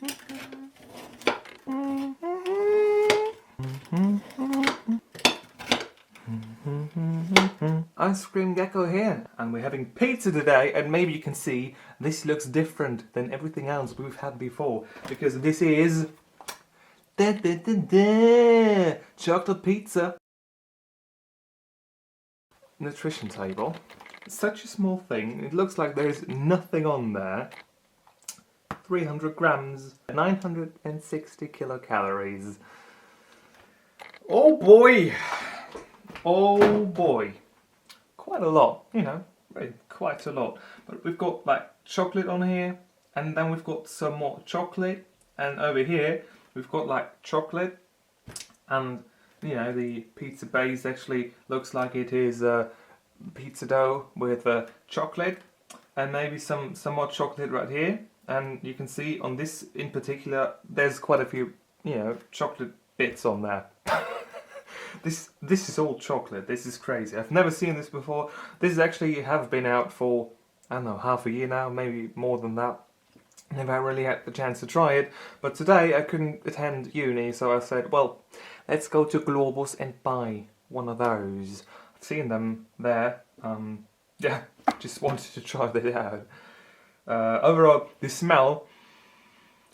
Ice Cream Gecko here, and we're having pizza today, and maybe you can see this looks different than everything else we've had before, because this is chocolate pizza. Nutrition table. It's such a small thing, it looks like there's nothing on there. 300 grams, 960 kilocalories. Oh boy! Oh boy! Quite a lot, you know, really quite a lot. But we've got like chocolate on here, and then we've got some more chocolate, and over here we've got like chocolate, and you know the pizza base actually looks like it is pizza dough with chocolate, and maybe some more chocolate right here. And you can see on this in particular, there's quite a few, you know, chocolate bits on there. This is all chocolate. This is crazy. I've never seen this before. This is actually have been out for, I don't know, half a year now, maybe more than that. Never really had the chance to try it. But today I couldn't attend uni, so I said, well, let's go to Globus and buy one of those. I've seen them there. Yeah, just wanted to try that out. Overall, the smell,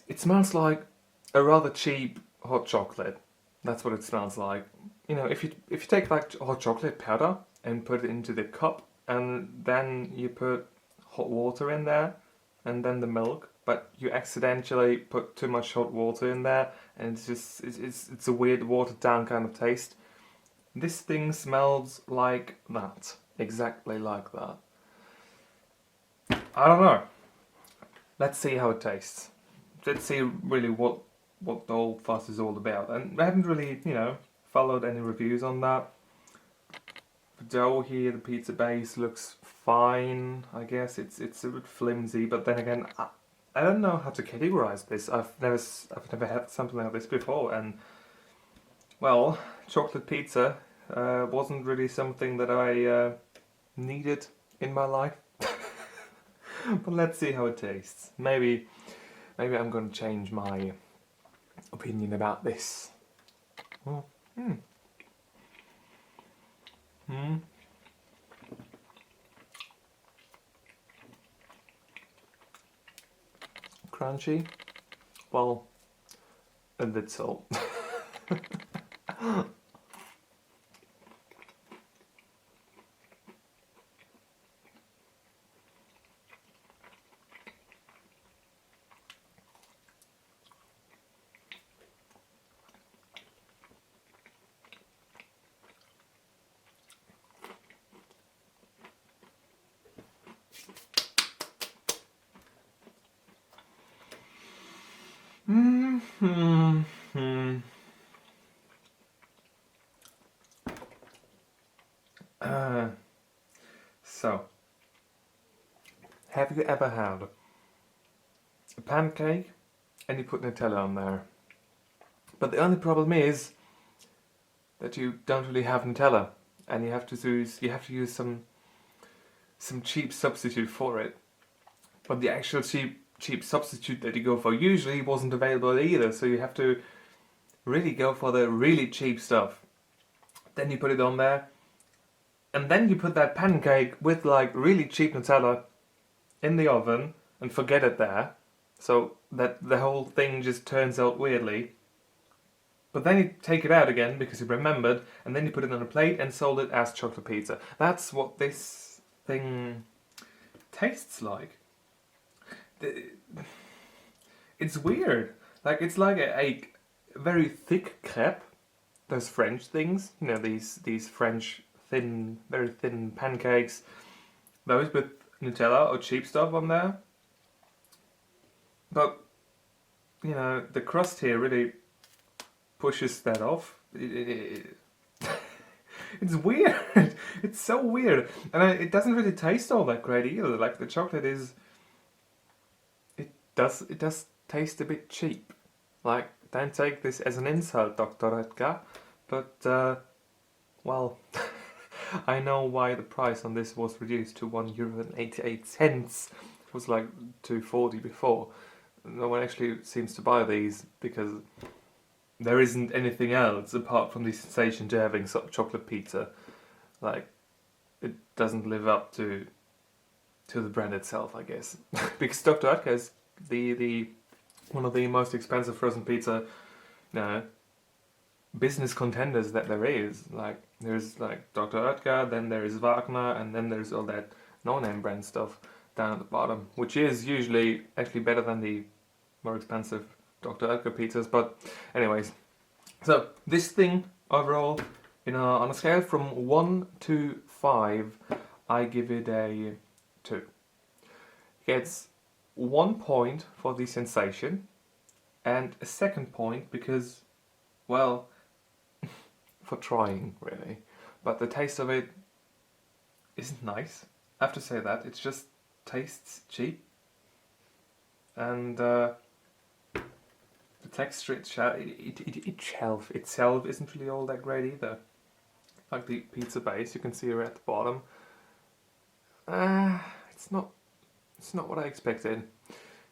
it smells like a rather cheap hot chocolate. That's what it smells like. You know, if you take like hot chocolate powder and put it into the cup, and then you put hot water in there, and then the milk, but you accidentally put too much hot water in there, and it's a weird watered down kind of taste. This thing smells like that, exactly like that. I don't know. Let's see how it tastes. Let's see really what the whole fuss is all about. And I haven't really, you know, followed any reviews on that. The dough here, the pizza base looks fine. I guess it's a bit flimsy, but then again, I don't know how to categorize this. I've never had something like this before, and well, chocolate pizza wasn't really something that I needed in my life. But let's see how it tastes. Maybe I'm going to change my opinion about this. Oh. Crunchy? Well, a little. So, have you ever had a pancake and you put Nutella on there? But the only problem is that you don't really have Nutella, and you have to use some cheap substitute for it. But the actual cheap substitute that you go for usually wasn't available either, so you have to really go for the really cheap stuff. Then you put it on there, and then you put that pancake with like really cheap Nutella in the oven and forget it there, so that the whole thing just turns out weirdly. But then you take it out again because you remembered, and then you put it on a plate and sold it as chocolate pizza. That's what this thing tastes like. It's weird. Like, it's like a very thick crepe. Those French things, you know, these French thin, very thin pancakes. Those with Nutella or cheap stuff on there. But, you know, the crust here really pushes that off. It's weird. It's so weird. And it doesn't really taste all that great either. Like, the chocolate is... It does taste a bit cheap. Like, don't take this as an insult, Dr. Oetker. But, well, I know why the price on this was reduced to €1.88. It was like €2.40 before. no one actually seems to buy these because there isn't anything else apart from the sensation to having chocolate pizza. Like, it doesn't live up to the brand itself, I guess. Because Dr. Oetker is the one of the most expensive frozen pizza, business contenders that there is. Like, there's like Dr. Oetker, then there is Wagner, and then there's all that no-name brand stuff down at the bottom, which is usually actually better than the more expensive Dr. Oetker pizzas. But anyways, so this thing overall, on a scale from 1 to 5, I give it a 2. It gets 1 point for the sensation and a second point because, well, for trying really, but the taste of it isn't nice. I have to say that. It just tastes cheap, and the texture itself isn't really all that great either. Like the pizza base, you can see right at the bottom. It's not what I expected.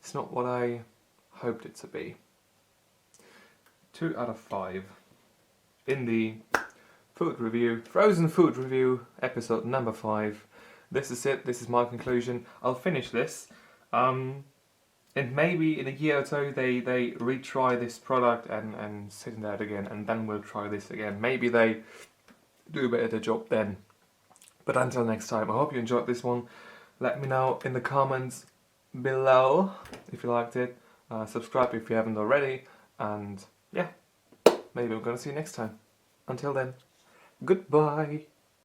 It's not what I hoped it to be. 2 out of 5 in the food review, frozen food review, episode number 5. This is it. This is my conclusion. I'll finish this, and maybe in a year or two they retry this product and sit in that again, and then we'll try this again. Maybe they do a better job then. But until next time, I hope you enjoyed this one. Let me know in the comments below if you liked it. Subscribe if you haven't already, and yeah, maybe I'm gonna see you next time. Until then, goodbye.